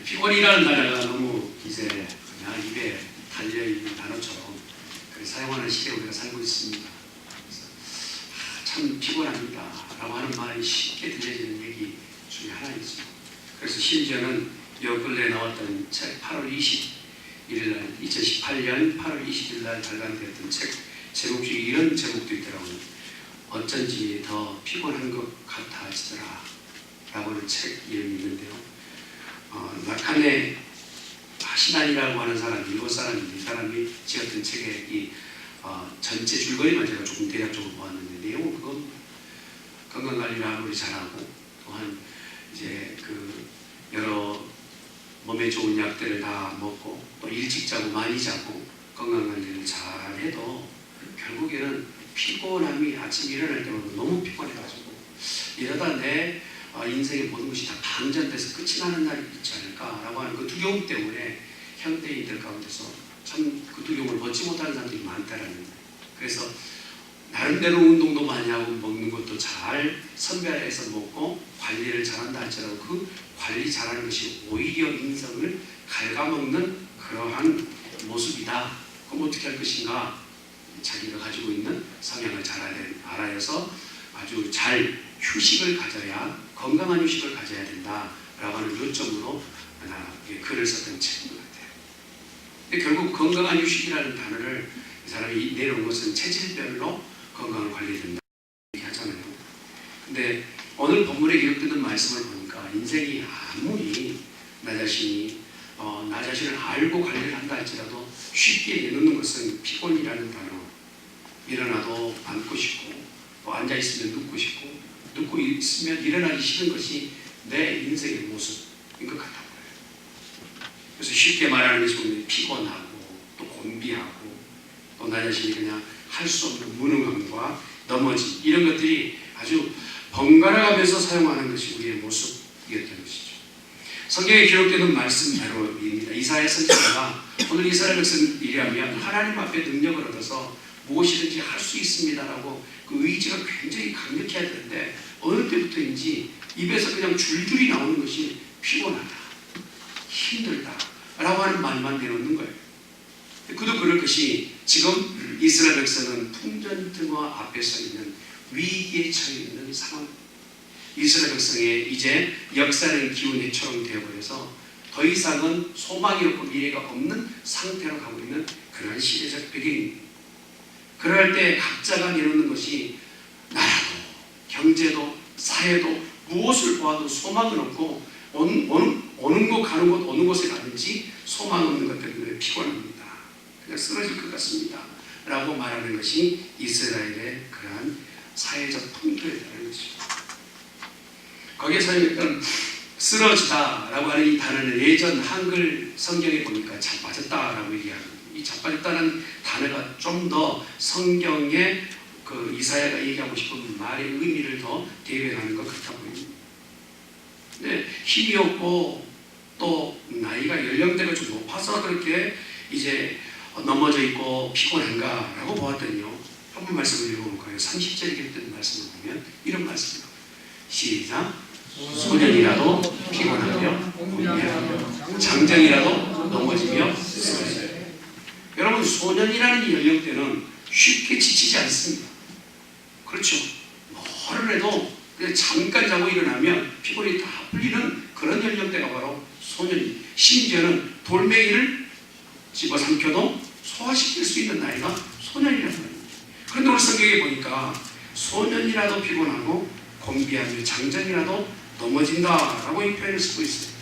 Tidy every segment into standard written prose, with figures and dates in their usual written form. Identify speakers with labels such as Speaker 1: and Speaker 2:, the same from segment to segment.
Speaker 1: 피곤이라는 단어가 너무 이제 그냥 입에 달려있는 단어처럼 사용하는 시대에 우리가 살고 있습니다. 그래서 참 피곤합니다 라고 하는 말이 쉽게 들려지는 얘기 중에 하나이죠. 그래서 심지어는 요 근래에 나왔던 책 8월 21일날 2018년 8월 20일날 발간되었던 책 제목 중에 이런 제목도 있더라고요. 어쩐지 더 피곤한 것 같아지더라 라고 하는 책 이름이 있는데요. 라칸의 하시난이라고 하는 사람이 일본 사람인데 이 사람이 지었던 책의 이 전체 줄거리만 제가 조금 대략적으로 보았는데 내용은 그건 건강관리를 아무리 잘하고 또한 이제 그 여러 몸에 좋은 약들을 다 먹고 또 일찍 자고 많이 자고 건강관리를 잘 해도 결국에는 피곤함이 아침 일어날 때마다 너무 피곤해가지고 이러다 내 인생의 모든 것이 다 방전돼서 끝이 나는 날이 있지 않을까라고 하는 그 두려움 때문에 현대인들 가운데서 참 그 두려움을 벗지 못하는 사람들이 많다라는 거예요. 그래서 나름대로 운동도 많이 하고 먹는 것도 잘 선별해서 먹고 관리를 잘한다 할지라도 그 관리 잘하는 것이 오히려 인성을 갉아먹는 그러한 모습이다. 그럼 어떻게 할 것인가? 자기가 가지고 있는 성향을 잘 알아서 아주 잘 휴식을 가져야 건강한 휴식을 가져야 된다라고 하는 요점으로 하나 글을 썼던 책인 것 같아요. 근데 결국 건강한 휴식이라는 단어를 이 사람이 내놓은 것은 체질별로 건강을 관리해야 된다 얘기하잖아요. 근데 오늘 본문에 기록되는 말씀을 보니까 인생이 아무리 나 자신을 알고 관리를 한다 할지라도 쉽게 내놓는 것은 피곤이라는 단어. 일어나도 앉고 싶고 또 앉아있으면 눕고 싶고 눕고 있으면 일어나기 싫은 것이 내 인생의 모습인 것 같아 보여요. 그래서 쉽게 말하는 것이 보면 피곤하고 또 곤비하고 또 나 자신이 그냥 할 수 없는 무능함과 넘어짐 이런 것들이 아주 번갈아가면서 사용하는 것이 우리의 모습이었던 것이죠. 성경에 기록되는 말씀대로입니다. 이사야 선지자가 오늘 이스라엘 백성이라면 하나님 앞에 능력을 얻어서 무엇이든지 할 수 있습니다라고 그 의지가 굉장히 강력해야 되는데 어느 때부터인지 입에서 그냥 줄줄이 나오는 것이 피곤하다, 힘들다 라고 하는 말만 내놓는 거예요. 그도 그럴 것이 지금 이스라엘 백성은 풍전등화 앞에 서 있는 위기에 처해 있는 상황. 이스라엘 백성의 이제 역사는 기운해처럼 되어버려서 더 이상은 소망이 없고 미래가 없는 상태로 가고 있는 그러한 시대적 배경입니다. 그럴 때 각자가 내놓는 것이 나라도 경제도 사회도 무엇을 보아도 소망은 없고 오는 곳 가는 곳 어느 곳에 가든지 소망 없는 것 때문에 피곤합니다. 그냥 쓰러질 것 같습니다 라고 말하는 것이 이스라엘의 그러한 사회적 풍토였다는 것입니다. 거기에 사용했던 쓰러지다 라고 하는 이 단어는 예전 한글 성경에 보니까 자빠졌다 라고 얘기합니다. 이 자빠졌다는 단어가 좀 더 성경에 그 이사야가 얘기하고 싶은 말의 의미를 더 대변하는 것 같아 보입니다. 근데 힘이 없고 또 나이가 연령대가 좀 높아서 그렇게 이제 넘어져 있고 피곤한가라고 보았더니요. 한번 말씀을 읽어볼까요? 30절에 기록된 말씀을 보면 이런 말씀입니다. 시작. 소년이라도 피곤하며 곤비하며 장정이라도 넘어지며 쓰러져요. 여러분 소년이라는 연령대는 쉽게 지치지 않습니다. 그렇죠. 뭐를 해도 그냥 잠깐 자고 일어나면 피곤이 다 풀리는 그런 연령대가 바로 소년입니다. 심지어는 돌멩이를 집어삼켜도 소화시킬 수 있는 나이가 소년이라는 거예요. 그런데 오늘 성경에 보니까 소년이라도 피곤하고 곤비하며 장정이라도 넘어진다라고 이 표현을 쓰고 있어요.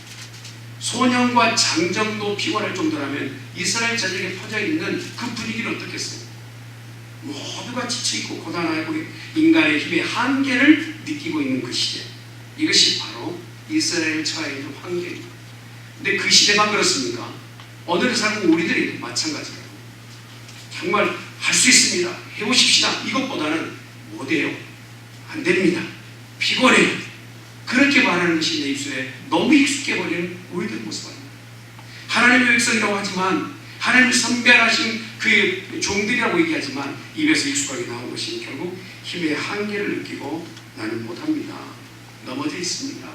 Speaker 1: 소년과 장정도 피곤할 정도라면 이스라엘 전역에 퍼져 있는 그 분위기는 어떻겠어요? 모두가 지쳐있고 고단하고 인간의 힘의 한계를 느끼고 있는 그 시대. 이것이 바로 이스라엘 처해 있는 환경입니다. 근데 그 시대만 그렇습니까? 오늘을 살고 우리들이 마찬가지라고. 정말 할 수 있습니다. 해보십시다. 이것보다는 못해요. 안 됩니다. 피곤해요. 그렇게 말하는 것이 내 입술에 너무 익숙해버리는 우리들 모습 아닙니다. 하나님의 백성이라고 하지만 하나님을 선별하신 그의 종들이라고 얘기하지만 입에서 익숙하게 나온 것이 결국 힘의 한계를 느끼고 나는 못합니다. 넘어져 있습니다.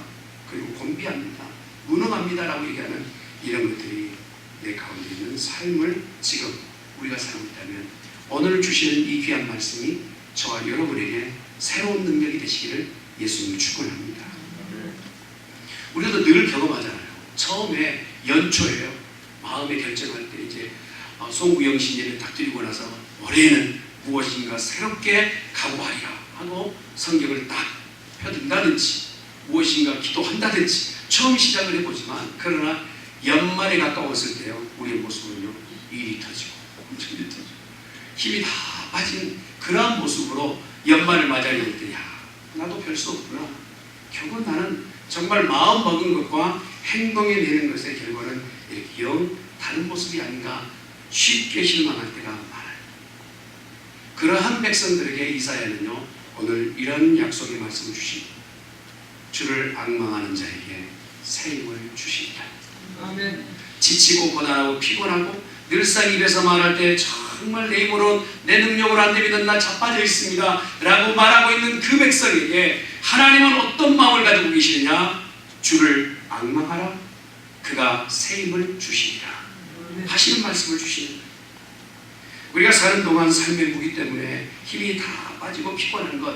Speaker 1: 그리고 곤비합니다. 무능합니다라고 얘기하는 이런 것들이 내 가운데 있는 삶을 지금 우리가 살고 있다면 오늘 주시는 이 귀한 말씀이 저와 여러분에게 새로운 능력이 되시기를 예수님 축원합니다. 우리도 늘 경험하잖아요. 처음에 연초예요. 마음에 결정할 때 이제 송구영신 예배 딱 드리고 나서 올해는 무엇인가 새롭게 각오하리라 하고 성경을 딱 펴든다든지 무엇인가 기도한다든지 처음 시작을 해보지만 그러나 연말에 가까웠을 때요 우리의 모습은요 일이 터지고 엄청 일이 터지고 힘이 다 빠진 그러한 모습으로 연말을 맞이할 때 야 나도 별 수 없구나. 결국 나는 정말 마음 먹은 것과 행동에 내는 것의 결과는 이렇게 영 다른 모습이 아닌가 쉽게 실망할 때가 많아요. 그러한 백성들에게 이사야는요 오늘 이런 약속의 말씀을 주십니다. 주를 앙망하는 자에게 새 힘을 주십니다.
Speaker 2: 아멘.
Speaker 1: 지치고 고단하고 피곤하고 늘상 입에서 말할 때 정말 내 힘으로 내 능력으로 안 되면 나 자빠져 있습니다 라고 말하고 있는 그 백성에게 하나님은 어떤 마음을 가지고 계시느냐? 주를 앙망하라 그가 새 힘을 주시리라 하시는 말씀을 주시는 거예요. 우리가 사는 동안 삶의 무기 때문에 힘이 다 빠지고 피곤한 것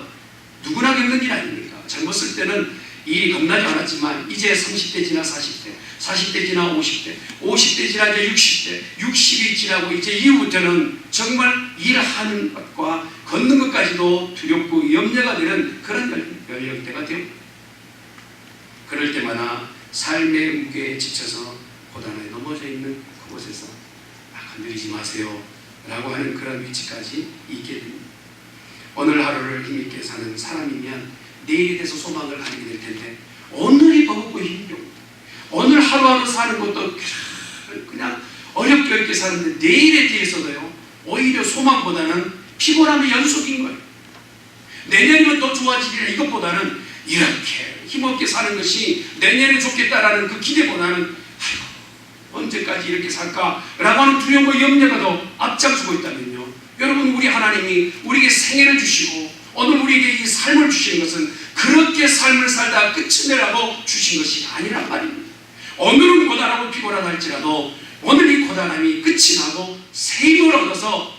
Speaker 1: 누구나 겪는 일 아닙니까? 젊었을 때는 일이 겁나지 않았지만 이제 30대 지나 40대 40대 지나 50대 50대 지나 이제 60대 60이 지나고 이제 이후부터는 정말 일하는 것과 걷는 것까지도 두렵고 염려가 되는 그런 연령대가 되고 그럴 때마다 삶의 무게에 지쳐서 고단에 넘어져 있는 그곳에서 건드리지 마세요 라고 하는 그런 위치까지 있게 됩니다. 오늘 하루를 힘있게 사는 사람이면 내일에 대해서 소망을 가지게 될 텐데 오늘이 버겁고 힘들고 오늘 하루하루 사는 것도 그냥 어렵게 어렵게 사는데 내일에 대해서도요 오히려 소망보다는 피곤함의 연속인 거예요. 내년이면 더 좋아지리라 이것보다는 이렇게 힘없게 사는 것이 내년에 좋겠다라는 그 기대보다는 아이고 언제까지 이렇게 살까라고 하는 두려움과 염려가 더 앞장서고 있다면요 여러분 우리 하나님이 우리에게 생애를 주시고 오늘 우리에게 이 삶을 주시는 것은 그렇게 삶을 살다가 끝이 내라고 주신 것이 아니란 말입니다. 오늘은 고단하고 피곤하다 할지라도 오늘 이 고단함이 끝이 나고 새 힘을 얻어서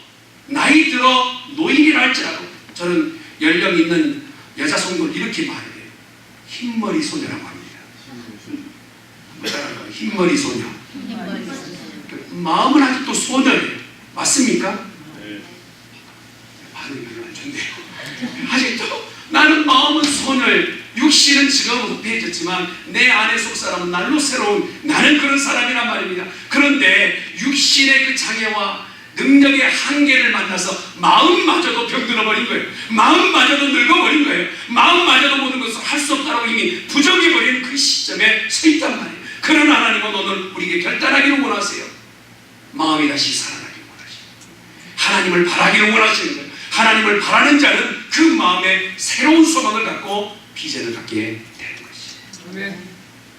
Speaker 1: 나이 들어 노인이라 할지라도 저는 연령 있는 여자 성도를 이렇게 말해요. 흰머리 소녀라고 합니다. 흰머리 소녀. 마음은 아직도 소녀예요. 맞습니까? 네. 반응이 별로 안 좋네요. 아직도 나는 마음은 소녀예요. 육신은 지금 후패해졌지만 내 안의 속사람은 날로 새로운 나는 그런 사람이란 말입니다. 그런데 육신의 그 장애와 능력의 한계를 만나서 마음마저도 병들어버린 거예요. 마음마저도 늙어버린 거예요. 마음마저도 모든 것을 할 수 없다고 이미 부정해버린 그 시점에 서 있단 말이에요. 그러나 하나님은 오늘 우리에게 결단하기를 원하세요. 마음이 다시 살아나기를 원하시고 하나님을 바라기를 원하시는 거예요. 하나님을 바라는 자는 그 마음에 새로운 소망을 갖고 비전을 갖게 되는 것이죠.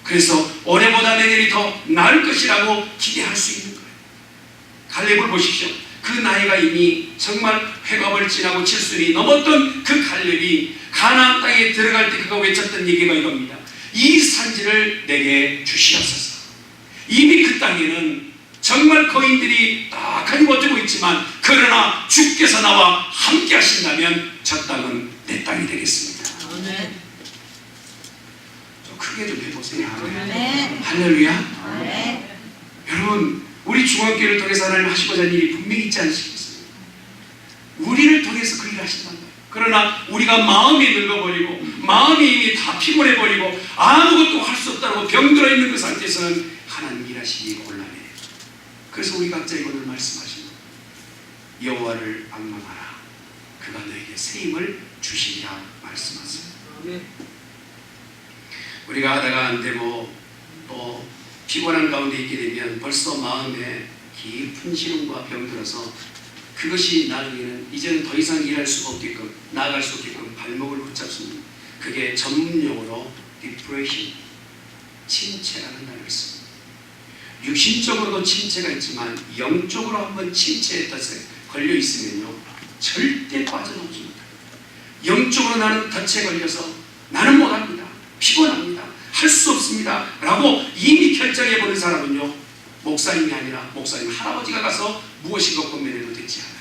Speaker 1: 그래서 올해보다 내년이 더 나을 것이라고 기대할 수 있는 거예요. 갈렙을 보십시오. 그 나이가 이미 정말 회갑을 지나고 7순이 넘었던 그 갈렙이 가나안 땅에 들어갈 때 그가 외쳤던 얘기가 이겁니다. 이 산지를 내게 주시옵소서. 이미 그 땅에는 정말 거인들이 딱하니 버티고 있지만 그러나 주께서 나와 함께 하신다면 저 땅은 내 땅이 되겠습니다. 좀 크게 좀 해보세요. 할렐루야. 여러분 우리 중앙교회를 통해서 하나님 하시고자 하는 일이 분명히 있지 않으시겠습니까? 우리를 통해서 그 일을 하신단 말이에요. 그러나 우리가 마음이 늙어버리고 마음이 이미 다 피곤해버리고 아무것도 할 수 없다고 병들어 있는 그 상태에서는 하나님 일하시기 곤란해요. 그래서 우리 각자에게 오늘 말씀하시는 여호와를 앙망하라 그가 너에게 새 힘을 주시리라 말씀하세요. 우리가 하다가 안 되고 또 피곤한 가운데 있게 되면 벌써 마음에 깊은 시름과 병들어서 그것이 나중에는 이제는 더 이상 일할 수가 없게끔 나아갈 수 없게끔 발목을 붙잡습니다. 그게 전문용어로 depression, 침체라는 단어를 씁니다. 육신적으로도 침체가 있지만 영적으로 한번 침체의 덫에 걸려 있으면요 절대 빠져나오지 못해요. 영적으로 나는 덫에 걸려서 나는 못합니다. 피곤합니다. 할 수 없습니다 라고 이미 결정해버린 사람은요, 목사님이 아니라 목사님 할아버지가 가서 무엇인가 권면해도 되지 않아요.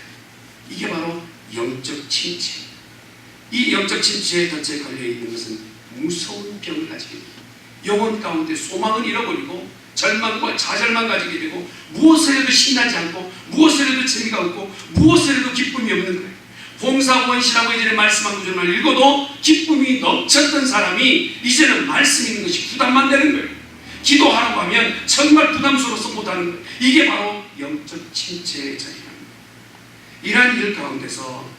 Speaker 1: 이게 바로 영적 침체. 이 영적 침체에 덫에 걸려있는 것은 무서운 병을 가지게 됩니다. 영혼 가운데 소망을 잃어버리고 절망과 좌절만 가지게 되고, 무엇을 해도 신나지 않고, 무엇을 해도 재미가 없고, 무엇을 해도 기쁨이 없는 거예요. 봉사원시라고 이전에 말씀한 구절만 읽어도 기쁨이 넘쳤던 사람이 이제는 말씀 있는 것이 부담만 되는 거예요. 기도하라고 하면 정말 부담스러워서 못하는 거예요. 이게 바로 영적 침체의 자리입니다. 이러한 일 가운데서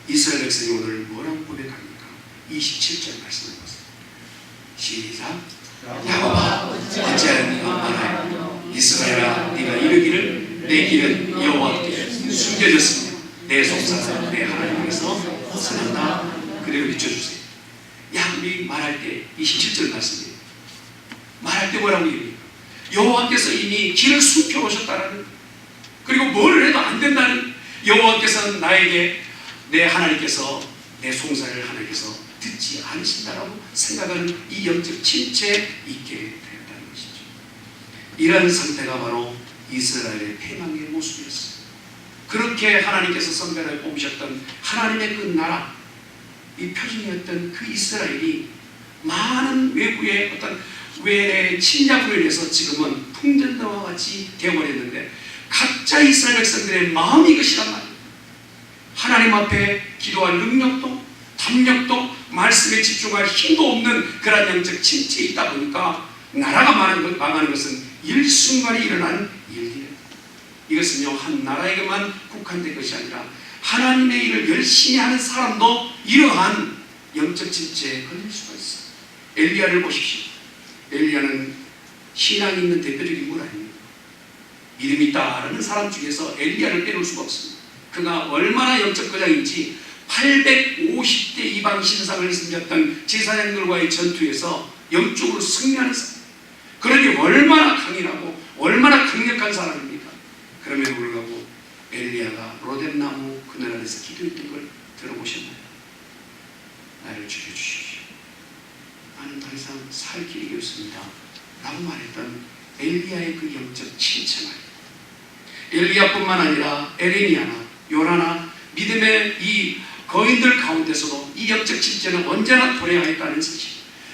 Speaker 1: 이스라엘 백성이 오늘 뭐라고 고백합니까? 27절 말씀해보세요. 시작. 야곱아, 어찌하여 네가 말하여 이스라엘아, 네가 이르기를 내 길은 여호와께 숨겨졌으며 내 속사는 내 하나님께서 벗어난다. 그대로 비춰주세요. 야곱이 말할 때 27절 말씀이에요. 말할 때 뭐라고 얘기합니까? 여호와께서 이미 길을 숨겨놓으셨다라는, 그리고 뭘 해도 안 된다는, 여호와께서는 나에게 내 하나님께서 내 송사를 하나님께서 듣지 않으신다라고 생각하는 이 영적 침체에 있게 되었다는 것이죠. 이러한 상태가 바로 이스라엘의 패망의 모습이었어요. 그렇게 하나님께서 선별하여 뽑으셨던 하나님의 그 나라, 이 표준이었던 그 이스라엘이 많은 외부의 어떤 외의 침략으로 인해서 지금은 풍전등과 같이 되어버렸는데, 각자 이스라엘 백성들의 마음이 이것이란 말이에요. 하나님 앞에 기도할 능력도 담력도 말씀에 집중할 힘도 없는 그런 영적 침체에 있다 보니까 나라가 망하는 것은 일순간에 일어나는 일이에요. 이것은요, 한 나라에게만 국한된 것이 아니라 하나님의 일을 열심히 하는 사람도 이러한 영적 침체에 걸릴 수가 있어요. 엘리야를 보십시오. 엘리야는 신앙이 있는 대표적인 인물 아닙니까? 믿음이 있다라는 사람 중에서 엘리야를 빼놓을 수가 없습니다. 그가 얼마나 영적 거장인지 850대 이방 신상을 섬겼던 제사장들과의 전투에서 영적으로 승리하는 사람, 그러니 얼마나 강인하고 얼마나 강력한 사람입니까? 그럼에도 불구하고 엘리야가 로뎀나무 그늘 아래서 기도했던 걸 들어보셨나요? 나를 죽여주십시오. 나는 더 이상 살 길이 없습니다 라고 말했던 엘리야의 그 영적 침체 말이에요. 엘리야뿐만 아니라 에레미야나 요나나 믿음의 이 거인들 가운데서도 이 영적 침체는 언제나 도래하였다는 사실.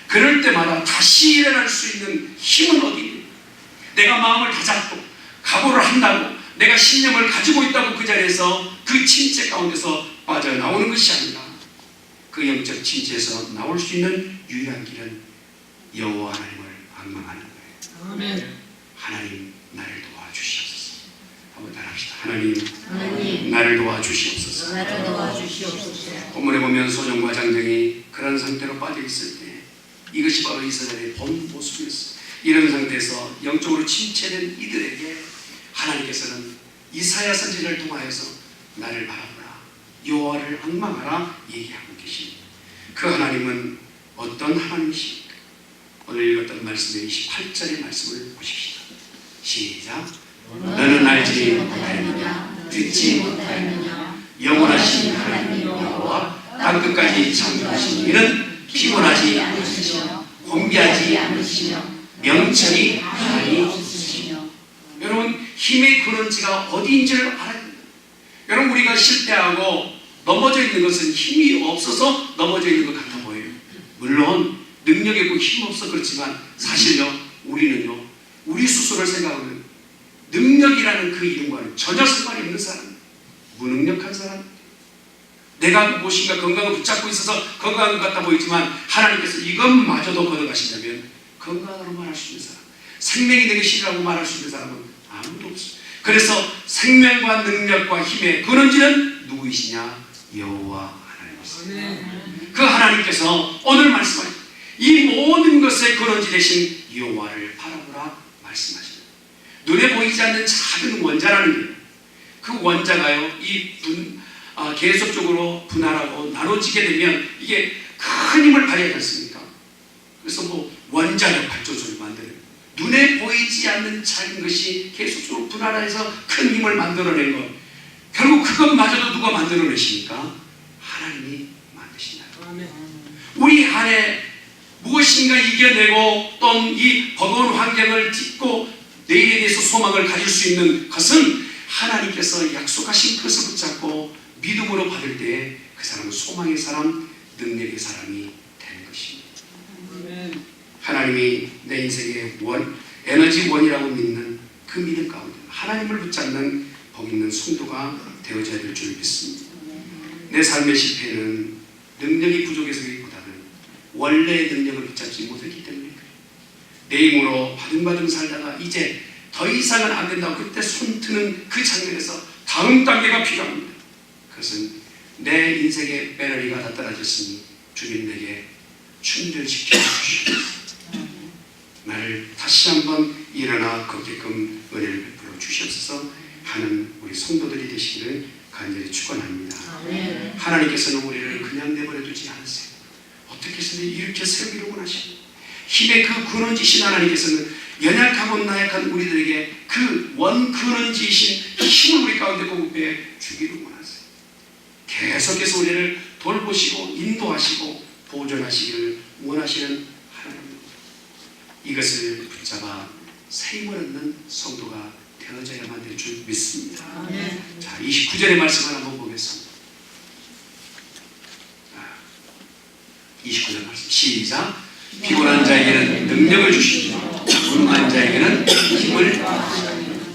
Speaker 1: 그럴 때마다 다시 일어날 수 있는 힘은 어디 있는가? 내가 마음을 다잡고 각오를 한다고, 내가 신념을 가지고 있다고 그 자리에서 그 침체 가운데서 빠져나오는 것이 아니라, 그 영적 침체에서 나올 수 있는 유일한 길은 여호와 하나님을 앙망하는 거예요.
Speaker 2: 아멘.
Speaker 1: 하나님, 나를 도와주시옵소서. 한번 따라합시다. 하나님, 나를 도와주시옵소서.
Speaker 2: 나를 도와주시옵소서.
Speaker 1: 본문에 보면 소년과 장정이 그런 상태로 빠져 있을 때, 이것이 바로 이스라엘의 본 모습이었어요. 이런 상태에서 영적으로 침체된 이들에게 하나님께서는 이사야 선지자를 통하여서 나를 바라보라, 여호와를 앙망하라 얘기하고 계십니다. 그 하나님은 어떤 하나님이십니까? 오늘 읽었던 말씀의 28절의 말씀을 보십시다. 시작. 너는 알지 못하였느냐, 듣지 못하였느냐, 영원하신 하나님 여호와 땅끝까지 창조하신 이는 피곤하지 않으시며 공비하지 않으시며 명철이 하나니 없으시며. 여러분, 힘의 근원지가 어디인지를 알아야 됩니다. 여러분, 우리가 실패하고 넘어져 있는 것은 힘이 없어서 넘어져 있는 것 같아 보여요. 물론 능력이 있고 힘 없어 그렇지만 사실요, 우리는요, 우리 스스로를 생각하면 능력이라는 그 이름과는 전혀 상관이 없는 사람, 무능력한 사람, 내가 무엇인가 건강을 붙잡고 있어서 건강한 것 같아 보이지만 하나님께서 이것마저도 걷어가신다면 건강으로 말할 수 있는 사람, 생명이 되기 싫으라고 말할 수 있는 사람은 아무도 없어요. 그래서 생명과 능력과 힘의 근원지는 누구이시냐? 여호와 하나님이십니다. 그 하나님께서 오늘 말씀하신 이 모든 것의 근원지 되신 여호와를 바라보라 말씀하십니다. 눈에 보이지 않는 작은 원자라는 게, 그 원자가요, 계속적으로 분할하고 나눠지게 되면 이게 큰 힘을 발휘하지 않습니까? 그래서 원자력 발전소를 만드는, 눈에 보이지 않는 작은 것이 계속적으로 분할해서 큰 힘을 만들어낸 것, 결국 그것마저도 누가 만들어내십니까? 하나님이 만드신다. 우리 안에 무엇인가 이겨내고 또 이 버거운 환경을 딛고 내일에 대해서 소망을 가질 수 있는 것은 하나님께서 약속하신 것을 붙잡고 믿음으로 받을 때 그 사람은 소망의 사람, 능력의 사람이 되는 것입니다. 하나님이 내 인생의 에너지 원이라고 믿는 그 믿음 가운데 하나님을 붙잡는 복 있는 성도가 되어져야 될 줄 믿습니다. 내 삶의 실패는 능력이 부족해서기보다는 원래의 능력을 붙잡지 못했기 때문입니다. 내 힘으로 바둥바둥 살다가 이제 더 이상은 안 된다고 그때 손 트는 그 장면에서 다음 단계가 필요합니다. 그것은 내 인생의 배터리가 다 떨어졌으니 주님 내게 충전시켜 주시옵소서. 나를 다시 한번 일어나 걷게끔 은혜를 베풀어 주시옵소서 하는 우리 성도들이 되시기를 간절히 축원합니다. 하나님께서는 우리를 그냥 내버려 두지 않으세요. 어떻게 해서든 일으켜 세우기를 원하십니다. 힘의 그 근원지신 하나님께서는 연약하고 나약한 우리들에게 그 원근원지신 힘을 우리 가운데 공급해 주기를 원하세요. 계속해서 우리를 돌보시고 인도하시고 보존하시기를 원하시는 하나님입니다. 이것을 붙잡아 세임을 얻는 성도가 되어져야만 될 줄 믿습니다. 자, 29절의 말씀을 한번 보겠습니다. 29절 말씀 시작. 피곤한 자에게는 능력을 주시고 무능한 자에게는 힘을.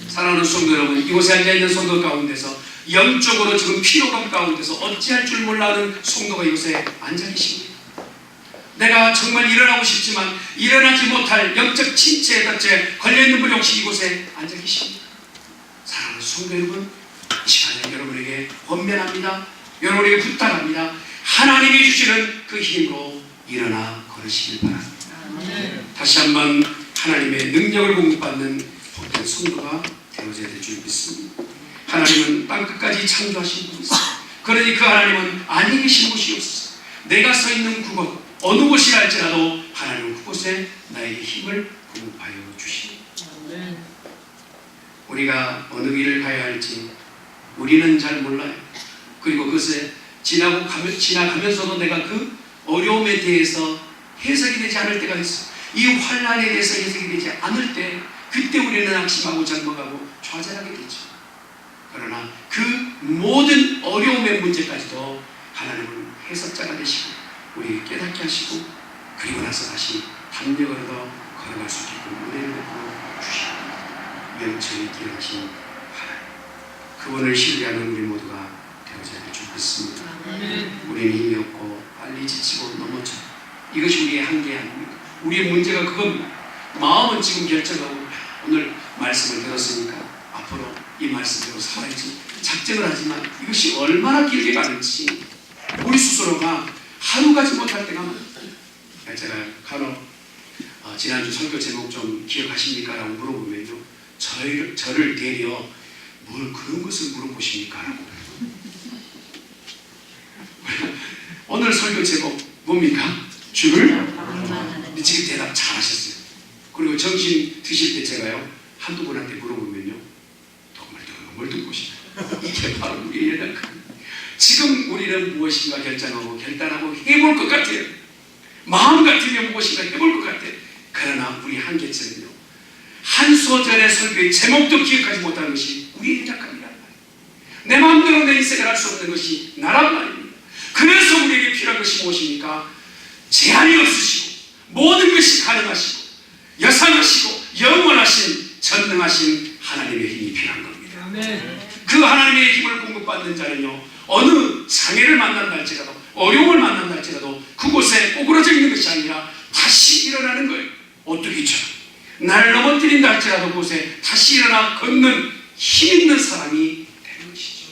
Speaker 1: 사랑하는 성도 여러분, 이곳에 앉아있는 성도 가운데서 영적으로 지금 피로감 가운데서 어찌할 줄 몰라하는 성도가 이곳에 앉아 계십니다. 내가 정말 일어나고 싶지만 일어나지 못할 영적 침체에 덫에 걸려있는 분이 혹시 이곳에 앉아 계십니다. 사랑하는 성도 여러분, 이 시간에 여러분에게 권면합니다. 여러분에게 부탁합니다. 하나님이 주시는 그 힘으로 일어나 걸으시길 바랍니다. 다시 한번 하나님의 능력을 공급받는 복된 성도가 되어져야 될 줄 믿습니다. 하나님은 땅끝까지 창조하신 분이세요. 그러니 그 하나님은 안에 계신 곳이 없어서 내가 서 있는 그곳 어느 곳이라 할지라도 하나님은 그곳에 나에게 힘을 공급하여 주십니다. 우리가 어느 길을 가야 할지 우리는 잘 몰라요. 그리고 그것에 지나가면서도 내가 그 어려움에 대해서 해석이 되지 않을 때가 있어요. 이 환난에 대해서 해석이 되지 않을 때 그때 우리는 낙심하고 절망하고 좌절하게 되죠. 그러나 그 모든 어려움의 문제까지도 하나님은 해석자가 되시고 우리에게 깨닫게 하시고 그리고 나서 다시 담력을 얻어 걸어갈 수 있게끔 은혜를 베풀어 주시고 명철이 기억하신 하나님, 그분을 신뢰하는 우리 모두가 되어져야 될 줄 믿습니다. 우리는 힘이 없고 빨리 지치고 넘어져 이것이 우리의 한계 아닙니까? 우리의 문제가 그겁니다. 마음은 지금 결정하고 오늘 말씀을 들었으니까 앞으로 이 말씀대로 살아야지 작정을 하지만 이것이 얼마나 길게 가는지 우리 스스로가 하루 가지 못할 때가 많아요. 제가 간혹 지난주 설교 제목 좀 기억하십니까? 라고 물어보면요, 저를 대려 뭘 그런 것을 물어보십니까? 라고 오늘 설교 제목 뭡니까? 주를 지금 대답 잘하셨어요. 그리고 정신 드실 때 제가요 한두 분한테 물어보면요 뭘 듣고 싶어요. 이게 바로 우리의 연약함. 지금 우리는 무엇인가 결정하고 결단하고 해볼 것 같아요. 마음 같으면 무엇인가 해볼 것 같아요. 그러나 우리 한계점은요, 한 소절의 설교의 제목도 기억하지 못하는 것이 우리의 연약함이란 말이에요. 내 마음대로 내 인생을 할 수 없는 것이 나란 말입니다. 그래서 우리에게 필요한 것이 무엇입니까? 제한이 없으시고 모든 것이 가능하시고 여상하시고 영원하신 전능하신 하나님의 힘이 필요한 겁니다. 그 하나님의 힘을 공급받는 자는요, 어느 장애를 만난다 할지라도 어려움을 만난다 할지라도 그곳에 오그러져 있는 것이 아니라 다시 일어나는 거예요. 오뚜기처럼 나를 넘어뜨린다 할지라도 그곳에 다시 일어나 걷는 힘 있는 사람이 되는 것이죠.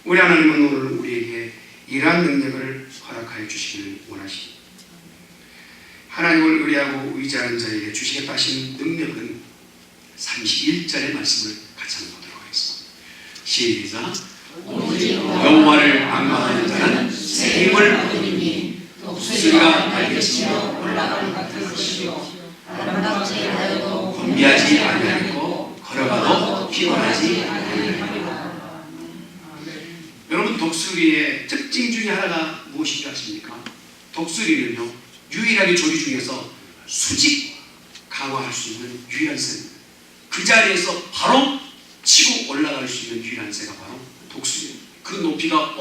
Speaker 1: 우리 하나님은 오늘 우리에게 이러한 능력을 허락하여 주시기를 원하십니다. 하나님을 의뢰하고 의지하는 자에게 주시겠다 하신 능력은 31절의 말씀을 같이 한번 보도록 하겠습니다. 시작. 여호와를 앙망하는 자는 새 힘을 얻으리니 독수리가 날개치며 올라가는 같은 것이요 아름답지 하여도 곤비하지 아니하겠고 걸어가도 피곤하지 아니하리라. 여러분, 독수리의 특징 중에 하나가 무엇인지 아십니까? 독수리는요 유일하게 조리 중에서 수직 강화할 수 있는 유일한 새입니다. 그 자리에서 바로 치고 올라갈 수 있는 유일한 새가 바로 독수리입니다. 그 높이가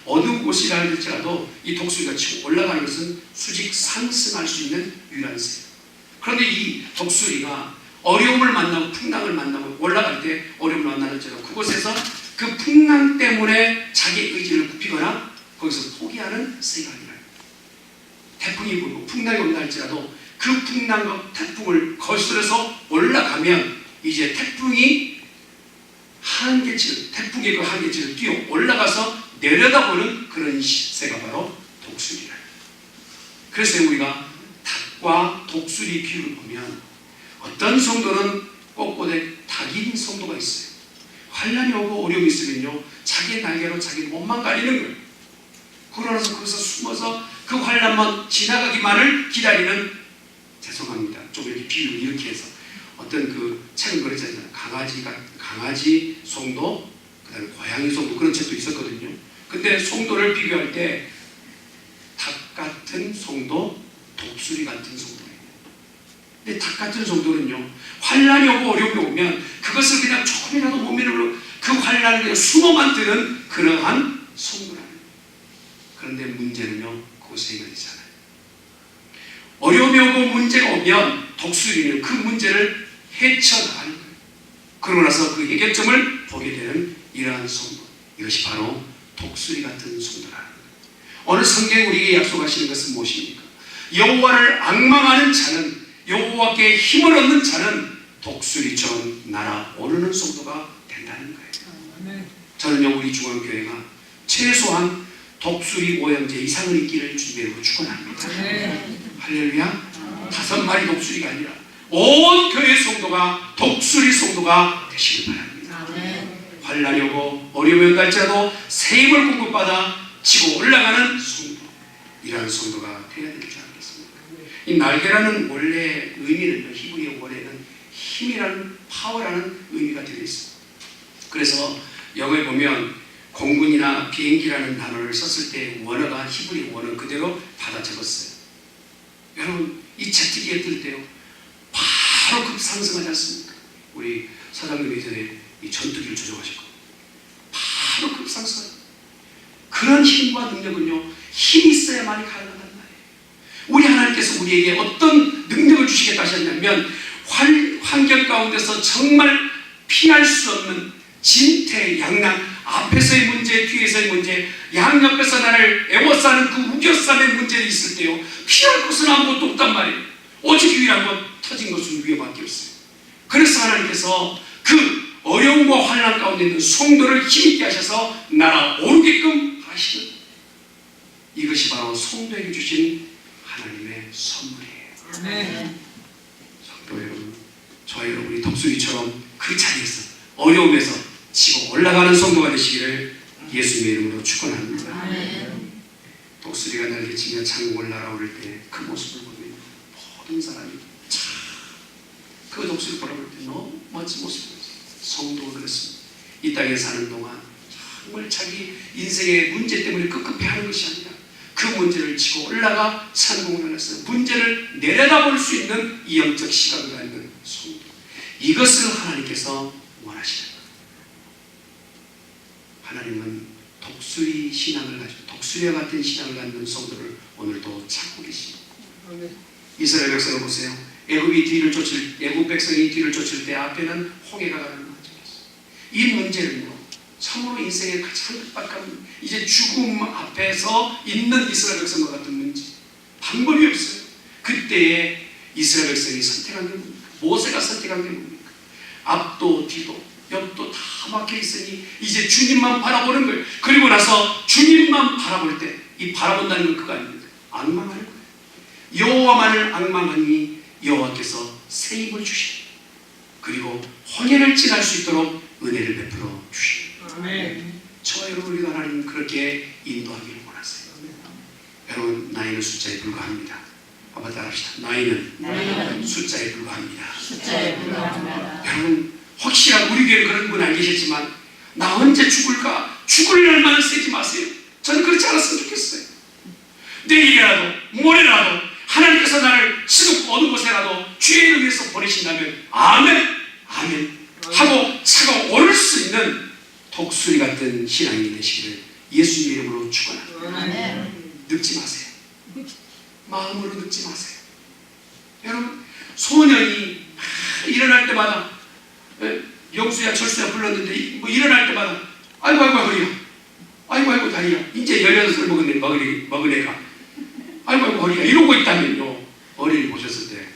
Speaker 1: 어느 곳이라 할지라도 이 독수리가 치고 올라가는 것은 수직 상승할 수 있는 유일한 새. 그런데 이 독수리가 어려움을 만나고 풍랑을 만나고 올라갈 때 어려움을 만나는지라도 그곳에서 그 풍랑 때문에 자기 의지를 굽히거나 거기서 포기하는 새가 아니라 태풍이 불고 풍랑이 온다 할지라도 그 풍랑과 태풍을 거스려서 올라가면 이제 태풍의 그 한계치를 뛰어 올라가서 내려다보는 그런 새가 바로 독수리라. 그래서 우리가 닭과 독수리 비유를 보면 어떤 성도는 꼿꼿해 닭인 성도가 있어요. 환란이 오고 어려움이 있으면요 자기의 날개로 자기 몸만 가리는 거예요. 그러나서 거기서 숨어서 그 환란만 지나가기만을 기다리는, 죄송합니다 좀 이렇게 비유를 이렇게 해서 어떤 그 책은 그랬잖아요. 강아지 송도, 그 다음에 고양이 송도, 그런 책도 있었거든요. 근데 송도를 비교할 때 닭 같은 송도, 독수리 같은 송도예요. 근데 닭 같은 송도는요 환란이 오고 어려움이 오면 그것을 그냥 조금이라도 못 미루고 그 환란을 그냥 숨어만 드는 그러한 송도라는 거예요. 그런데 문제는요 그것이 해결되잖아요. 어려움이 오고 문제가 오면 독수리는 그 문제를 헤쳐나가는 거예요. 그러고 나서 그 해결점을 보게 되는 이러한 송도, 이것이 바로 독수리 같은 송도라는 거예요. 오늘 성경에 우리에게 약속하시는 것은 무엇입니까? 여호와를 앙망하는 자는, 여호와께 힘을 얻는 자는 독수리처럼 날아오르는 송도가 된다는 거예요. 저는요 우리 중앙교회가 최소한 독수리 모양제 이상을 있기를 주님으로 축원합니다. 할렐루야. 5마리 독수리가 아니라 온 교회 성도가 독수리 성도가 되시길 바랍니다. 환란이 오고 어려움이 온다 할지라도 새 힘을 공급받아 치고 올라가는 성도, 이러한 성도가 되어야 되지 않겠습니까? 이 날개라는 원래 의미는 히브리 원에는 힘이라는, 파워라는 의미가 되어 있습니다. 그래서 영어에 보면 공군이나 비행기라는 단어를 썼을 때 원어가 히브리 원어 그대로 받아 적었어요. 여러분 이 제트기에 뜰 때요 바로 급상승하지 않습니까? 우리 사장님이 전에 이 전투기를 조종하셨고 바로 급상승. 그런 힘과 능력은요 힘이 있어야만이 가능하단 말이에요. 우리 하나님께서 우리에게 어떤 능력을 주시겠다 하셨냐면 환경 가운데서 정말 피할 수 없는 진퇴양난, 앞에서의 문제, 뒤에서의 문제, 양옆에서 나를 애워싸는 그 우겨싸는 문제가 있을 때요 피할 것은 아무것도 없단 말이에요. 오직 유일한 건 터진 것은 위험밖에 없어요. 그래서 하나님께서 그 어려움과 환난 가운데 있는 성도를 힘있게 하셔서 날아오르게끔 하시는, 이것이 바로 성도에게 주신 하나님의 선물이에요. 성도 여러분, 저와 여러분이 독수리처럼 그 자리에서 어려움에서 치고 올라가는 성도가 되시기를 예수님의 이름으로 축원합니다. 독수리가 날개치며 창공을 날아오를 때 그 모습을 보면 모든 사람이 참 그 독수리를 바라볼 때 너무 멋진 모습이었어요. 성도가 그렇습니다. 이 땅에 사는 동안 정말 자기 인생의 문제 때문에 급급해하는 것이 아니라 그 문제를 치고 올라가 성공을 해서 문제를 내려다볼 수 있는 이 영적 시각을 갖는 성도, 이것을 하나님께서 원하시는 거예요. 하나님은 독수리 신앙을 가지고 독수리와 같은 신앙을 갖는 성도를 오늘도 찾고 계십니다. 이스라엘 백성을 보세요. 애굽 백성이 뒤를 쫓을 때 앞에는 홍해가 가는 과정이었어요. 이 문제는요 참으로 인생의 가장 급박한 이제 죽음 앞에서 있는 이스라엘 백성과 같은 문제, 방법이 없어요. 그때에 이스라엘 백성이 선택한 게 뭡니까? 모세가 선택한 게 뭡니까? 앞도 뒤도 옆도 다 막혀 있으니 이제 주님만 바라보는 거예요. 그리고 나서 주님만 바라볼 때, 이 바라본다는 건 그거 아닙니까? 앙망하는 거예요. 여호와만을 앙망하니 여호와께서 새 힘을 주십니다. 그리고 홍해를 지날 수 있도록 은혜를 베풀어 주십니다. 저와 여러분, 우리가 하나님 그렇게 인도하기를 원하세요. 여러분, 나이는 숫자에 불과합니다. 한번 따라합시다. 나이는 숫자에 불과합니다. 여러분, 혹시나 우리 교회는 그런 분 안 계시지만 나 언제 죽을까? 죽을 날만은 쓰지 마세요. 저는 그렇지 않았으면 좋겠어요. 내일이라도 모레라도 하나님께서 나를 지금 어느 곳에라도 주의 이름 위해서 보내신다면 아멘, 아멘 하고 차가 오를 수 있는 독수리 같은 신앙이 되시기를 예수님 이름으로 축원합니다. 늙지 마세요. 마음으로 늙지 마세요. 여러분, 소년이 일어날 때마다 영수야 철수야 불렀는데 뭐 일어날 때마다 아이고 허리야, 아이고 다리야, 이제 16살 먹은 애가 아이고 허리야 이러고 있다면요, 어린이 보셨을 때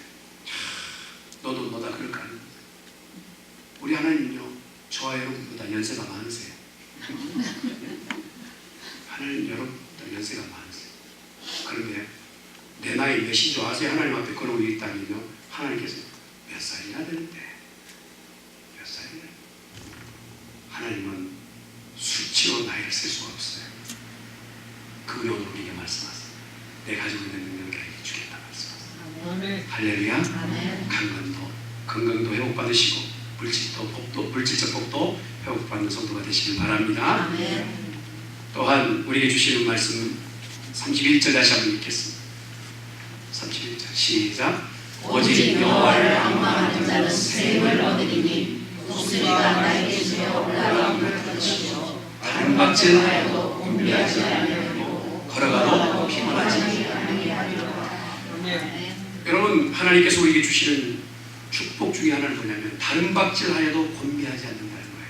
Speaker 1: 너도 너다 그럴 거 아니에요. 우리 하나님은요 저와 여러분보다 연세가 많으세요. 하나님 여러분보다 연세가 많으세요. 그런데 내 나이 몇인 줄 아세요? 하나님 앞에 그러고 있다면요, 하나님께서 몇 살이나 되는데 몇 살이나, 하나님은 수치로 나이를 셀 수가 없어요. 그 오늘 우리에게 말씀하세요. 내 가지고 있는 능력을 주겠다 말씀하세요. 할렐루야. 건강도 회복받으시고 물질적 복도 회복받는 성도가 되시길 바랍니다. 또한 우리에게 주시는 말씀 31절 다시 한번 읽겠습니다. 31절 시작. 오직 여호와를 앙망하는 자는 새 힘을 얻으리니 독수리가 나에게 지어 올라가는 것이요 다른 박질하여도 곤비하지 아니하고 걸어가도 피곤하지 아니하리로다. 여러분, 하나님께서 우리에게 주시는 축복 중에 하나는 뭐냐면 다른 박질하여도 곤비하지 않는다는 거예요.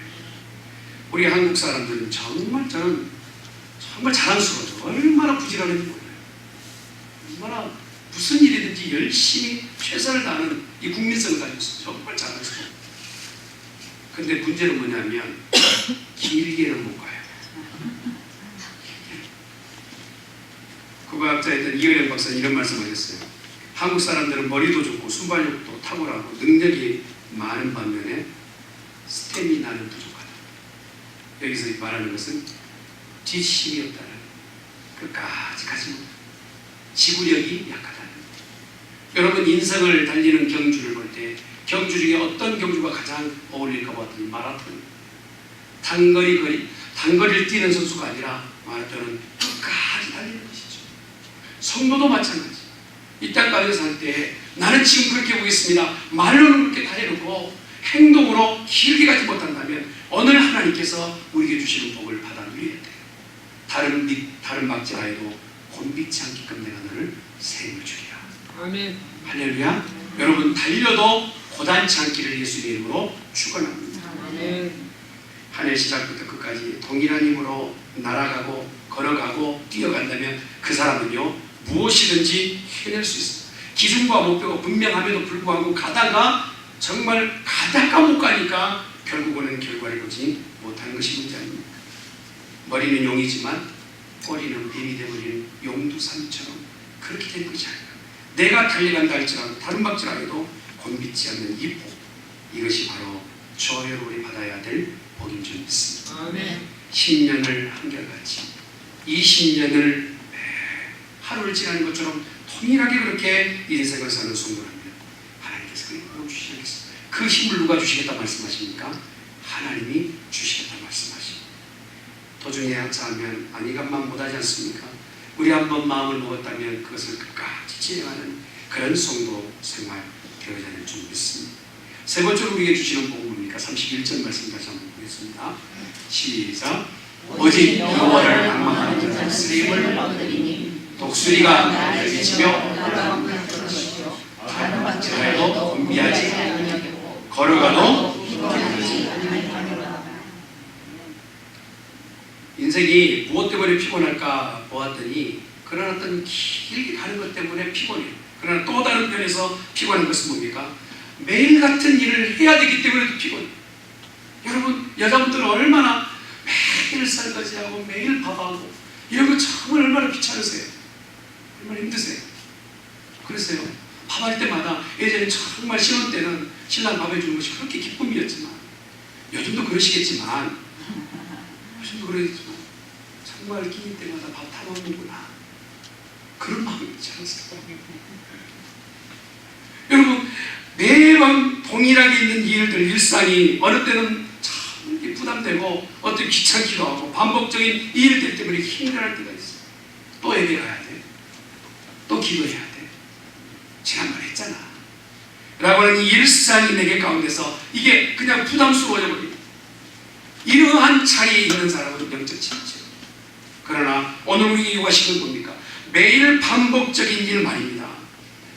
Speaker 1: 우리 한국 사람들은 정말 저는 정말 자랑스러워요. 얼마나 부지런한지 몰라요. 얼마나 무슨 일이든지 열심히 최선을 다하는 이 국민성을 가지고 있어요. 정말 자랑스러워요. 근데 문제는 뭐냐면 길게는 못 가요. 국어학자였던 이어령 박사는 이런 말씀을 하셨어요. 한국 사람들은 머리도 좋고 순발력도 탁월하고 능력이 많은 반면에 스태미나는 부족하다. 여기서 말하는 것은 뒷힘이 없다는, 끝까지 가지 못한다. 지구력이 약하다는. 여러분, 인생을 달리는 경주를 볼 때 경주 중에 어떤 경주가 가장 어울릴까 봤더니 마라톤. 단거리를 뛰는 선수가 아니라 마라톤은 끝까지 달리는 것이죠. 성도도 마찬가지. 이 땅 가운데 살 때 나는 지금 그렇게 보겠습니다. 말로는 그렇게 달려놓고 행동으로 길게 가지 못한다면 오늘 하나님께서 우리에게 주시는 복을 받아 누려야 돼요. 다른 박질하여도 곤비치 않게끔 내가 너를 새 힘을 주리라. 아멘. 할렐루야. 여러분, 달려도 고단치 않기를 예수의 이름으로 축원합니다. 아멘. 한 해 시작부터 끝까지 동일한 힘으로 날아가고 걸어가고 뛰어간다면 그 사람은요 무엇이든지 해낼 수 있습니다. 기준과 목표가 분명함에도 불구하고 가다가 못 가니까 결국은 결과를 보지 못하는 것이 문제 아닙니까? 머리는 용이지만 꼬리는 뱀이 되어버리는 용두삼처럼 그렇게 된 것이 아니라 내가 달려간다 할지라도 다른 박질하여도 곤비지 않는 이 복, 이것이 바로 저와 여러분이 받아야 될 복인 줄 믿습니다. 아멘. 10년을 한결같이 20년을 하루를 지나는 것처럼 통일하게 그렇게 인생을 사는 성도라면 하나님께서 그 힘을 주시겠습니다. 그 힘을 누가 주시겠다 말씀하십니까? 하나님이 주시겠다 말씀하십니다. 도중에 하차하면 안이감만 못하지 않습니까? 우리 한번 마음을 먹었다면 그것을 끝까지 지행하는 그런 성도 생활 되어야 될 줄 믿습니다. 세 번째로 우리에게 주시는 복은 뭡니까? 31절 말씀 다시 한번 보겠습니다. 시작. 오직 여호와를 앙망하는 자는 새 힘을 얻으리니 독수리가 나를 비치며 올라오는 것이요 다른 박질하여도 곤비하지 아니하고 걸어가도 피곤하지 아니하리로다. 인생이 무엇 때문에 피곤할까 보았더니 그런 어떤 길게 가는 것 때문에 피곤해요. 그러나 또 다른 편에서 피곤한 것은 뭡니까? 매일 같은 일을 해야 되기 때문에도 피곤해요. 여러분, 여자분들은 얼마나 매일 설거지하고 매일 밥하고 이런 거 정말 얼마나 귀찮으세요? 얼마나 힘드세요? 그랬어요. 밥할 때마다 예전에 정말 신혼 때는 신랑 밥 해주는 것이 그렇게 기쁨이었지만 요즘도 그러시겠지만 정말 끼니 때마다 밥 타먹는구나 그런 마음이 있지 않습니까? 여러분, 매번 동일하게 있는 일들 일상이 어느 때는 참 부담되고 어떤 귀찮기도 하고 반복적인 일들 때문에 힘들어할 때가 있어요. 또 예배 가야 돼. 또 기도해야 돼. 지난번에 했잖아 라고 하는 이 일상이 내게 가운데서 이게 그냥 부담스러워져 버립니다. 이러한 자리에 있는 사람은 명철치 않죠. 그러나 오늘 우리 요구하신 건 뭡니까? 매일 반복적인 일 말입니다.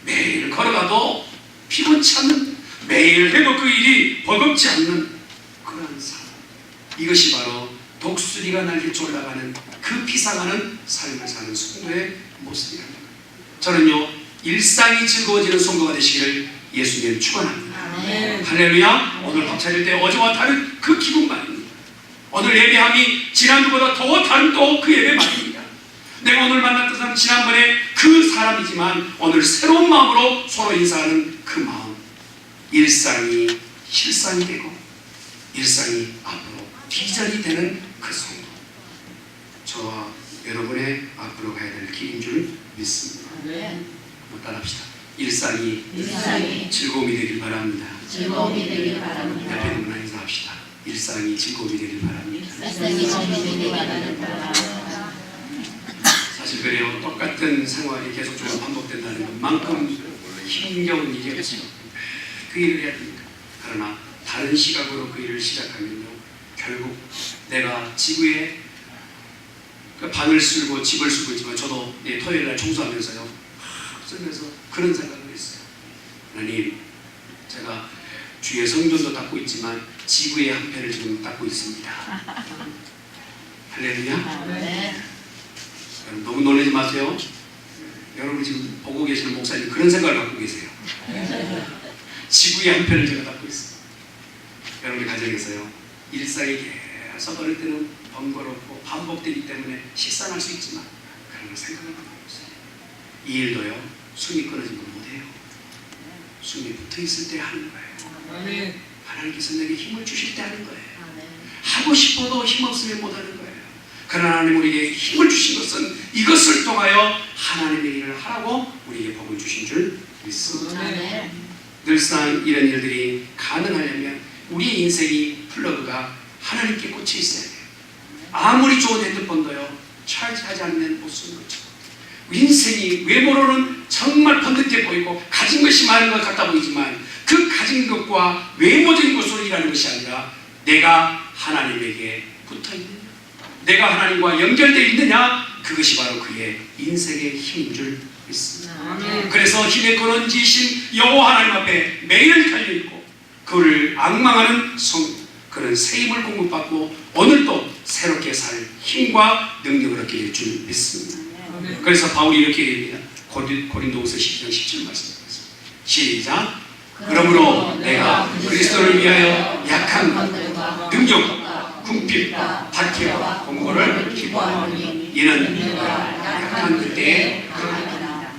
Speaker 1: 매일 걸어가도 피곤치 않는, 매일 해도 그 일이 버겁지 않는 그런 삶. 이것이 바로 독수리가 날개 올라가는 그 피상하는 삶을 사는 성도의 모습이랍니다. 저는요, 일상이 즐거워지는 성도가 되시기를 예수님 축원합니다.
Speaker 2: 네.
Speaker 1: 할렐루야. 오늘 밥 차릴 때 어제와 다른 그 기분 말입니다. 오늘 예배함이 지난주보다 더 다른 또 그 예배 말입니다. 내가 오늘 만났던 사람 지난번에 그 사람이지만 오늘 새로운 마음으로 서로 인사하는 그 마음. 일상이 실상이 되고 일상이 앞으로 비전이 되는 그 성도. 저와 여러분의 앞으로 가야 될 길인 줄 믿습니다. 한번 따라합시다. 일상이 즐거움이 되길 바랍니다.
Speaker 2: 즐거움이 되길 바랍니다.
Speaker 1: 옆에 있는 분과 인사합시다. 일상이 즐거움이 되길 바랍니다.
Speaker 2: 일상이 즐거움이 되길 바랍니다.
Speaker 1: 사실 그래요. 똑같은 생활이 계속적으로 반복된다는 것만큼 힘겨운 일이 없죠. 그 일을 해야 됩니다. 그러나 다른 시각으로 그 일을 시작하면요, 결국 내가 지구에 방을 쓸고 집을 쓰고 있지만 저도 토요일날 청소하면서요, 쓰면서 그런 생각을 했어요. 하나님, 제가 주의 성전도 닦고 있지만 지구의 한 편을 지금 닦고 있습니다. 할렐루야.
Speaker 2: 네.
Speaker 1: 여러분 너무 놀라지 마세요. 여러분 지금 보고 계시는 목사님 그런 생각을 갖고 계세요. 지구의 한 편을 제가 닦고 있습니다. 여러분의 가정에서요, 일상이 계속 어릴 때는 번거롭고 반복되기 때문에 식상할 수 있지만 그런 걸 생각을 하고 있어요. 이 일도요, 숨이 끊어지면 못해요. 숨이 붙어있을 때 하는 거예요. 하나님께서 내게 힘을 주실 때 하는 거예요. 하고 싶어도 힘없으면 못하는 거예요. 그러나 하나님 우리에게 힘을 주신 것은 이것을 통하여 하나님의 일을 하라고 우리에게 복을 주신 줄 믿습니다. 늘상 이런 일들이 가능하려면 우리의 인생이 플러그가 하나님께 꽂혀 있어야 돼요. 아무리 좋은 핸드폰도요, 차지하지 않는 못 쓰는 거죠. 인생이 외모로는 정말 번듯해 보이고 가진 것이 많은 것 같아 보이지만 그 가진 것과 외모적인 것으로 일하는 것이 아니라 내가 하나님에게 붙어있느냐, 내가 하나님과 연결되어 있느냐, 그것이 바로 그의 인생의 힘인 줄 믿습니다. 그래서 힘의 근원지신 여호와 하나님 앞에 매일 달려있고 그를 앙망하는 성도, 그런 새 힘을 공급받고 오늘도 새롭게 살 힘과 능력을 얻게 될 줄 믿습니다. 그래서 바울이 이렇게 얘기합니다. 고린도후서 12장 17절 말씀드렸습니다. 시작. 그러므로 내가 그리스도를 위하여 약한 능력, 궁핍, 박해와 공고를 기뻐하노니 이는 내가 약한 그때에 강하니라.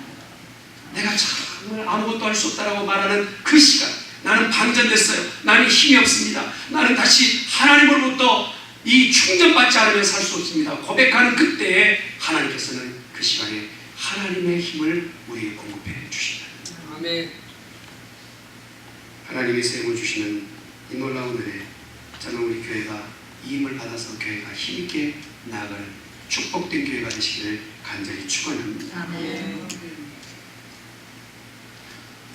Speaker 1: 내가 정말 아무것도 할 수 없다라고 말하는 그 시간, 나는 방전됐어요. 나는 힘이 없습니다. 나는 다시 하나님으로부터 이 충전받지 않으면 살 수 없습니다. 고백하는 그때에 하나님께서는 그 시간에 하나님의 힘을 우리에게 공급해 주신다. 아멘. 하나님의 새 힘을 주시는 이 놀라운 은혜, 저는 우리 교회가 이 힘을 받아서 교회가 힘있게 나아가는 축복된 교회가 되시기를 간절히 축원합니다. 아멘.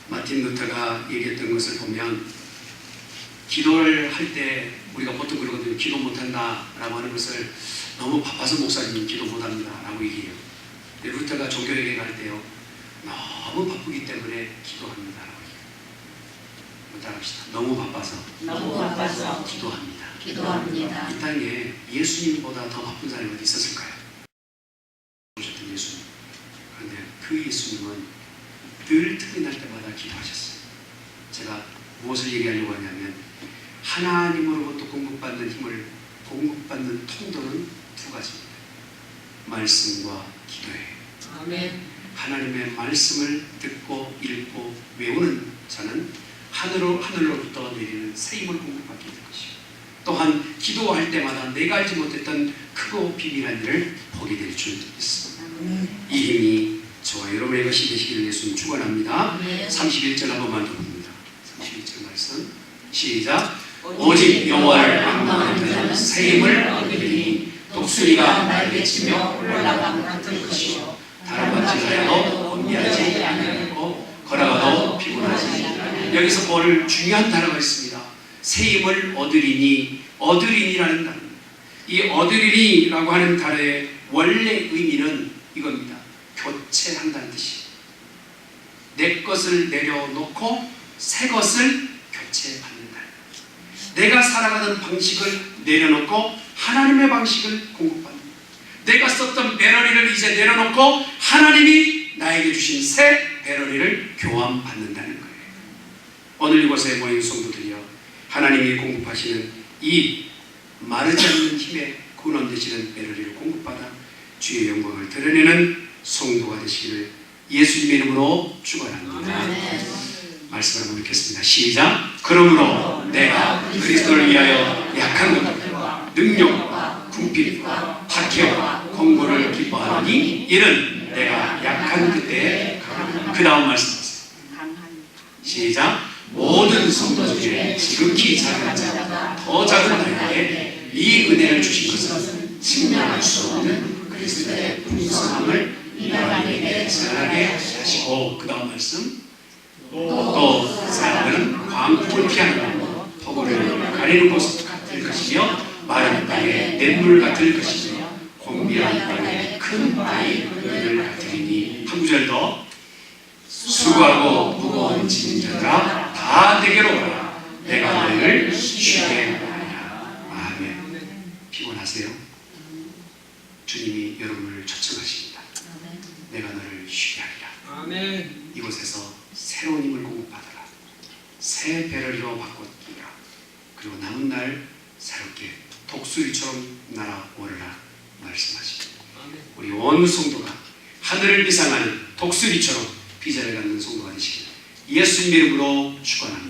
Speaker 1: 마틴 루터가 얘기했던 것을 보면 기도를 할 때 우리가 보통 그러거든요. 기도 못한다 라고 하는 것을 너무 바빠서 목사님 기도 못합니다 라고 얘기해요. 근데 루터가 종교회개 갈 때요, 너무 바쁘기 때문에 기도합니다 라고 얘기해요. 따라합시다. 너무 바빠서 기도합니다. 이 땅에 예수님보다 더 바쁜 사람이 어디 있었을까요? 오셨던 예수님. 그런데 그 예수님은 늘 틈이 날 때마다 기도하셨어요. 제가 무엇을 얘기하려고 하냐면 하나님으로부터 공급받는 힘을 공급받는 통로는 두 가지입니다. 말씀과 기도예요. 아멘. 하나님의 말씀을 듣고 읽고 외우는 자는 하늘로부터 내리는 새 힘을 공급받게 될 것이고, 또한 기도할 때마다 내가 알지 못했던 크고 비밀한 일을 보게 될 줄 믿습니다. 이 힘이 저와 여러분의 것이 되시기를 예수님 축원합니다. 31절 한 번만 더 봅니다. 31절 말씀 시작. 오직 여호와를 앙망하는 자는 새 힘을 얻으리니 독수리가 날개치며 올라가는 같을 것이요 다른 같이 하여도 곤비하지 아니하고 걸어가도 피곤하지. 여기서 뭘 중요한 단어가 있습니다. 새 힘을 얻으리니, 얻으리니라는 단어. 이 얻으리니라고 하는 단어의 원래 의미는 이겁니다. 교체한다는 뜻이에요. 내 것을 내려놓고 새 것을 교체받는다. 내가 살아가는 방식을 내려놓고 하나님의 방식을 공급받는다. 내가 썼던 배럴리를 이제 내려놓고 하나님이 나에게 주신 새 배럴리를 교환받는다는 거예요. 오늘 이곳에 모인 성도들이여, 하나님이 공급하시는 이 마르지 않는 힘의 근원 되시는 배럴리를 공급받아 주의 영광을 드러내는 성도가 되시기를 예수님의 이름으로 축원합니다. 말씀을 한번 읽겠습니다. 시작. 그러므로 내가 그리스도를 위하여 약한 것들과 능력과 궁핍과 박해와 공고를 기뻐하노니 이는 내가 약한 그때에 그 다음 말씀하세요. 시작. 모든 성도 중에 지극히 작은 자보다 더 작은 나에게 이 은혜를 주신 것은 측량할 수 없는 그리스도의 풍성함을 이방인에게 전하게 하시고, 그 다음 말씀. 또 사람들은 광풍을 피하는 폭우를 가리는 곳 같을 것이며 마른 땅에 냇물 같을 것이며 공비한 땅에 큰 바위 그늘 같으리니. 한 구절 더. 수고하고 무거운 짐들아 다 내게로 오라. 내가 너희를 쉬게 하리라. 아멘. 피곤하세요? 주님이 여러분을 초청하십니다. 내가 너를 쉬게 하리라.
Speaker 3: 아멘.
Speaker 1: 이곳에서 새로운 힘을 공급받아라. 새 배럴리로 바꿔기라. 그리고 남은 날 새롭게 독수리처럼 날아오르라 말씀하십니다. 우리 온 성도가 하늘을 비상하는 독수리처럼 비자를 갖는 성도가 되시길 예수님의 이름으로 축원합니다.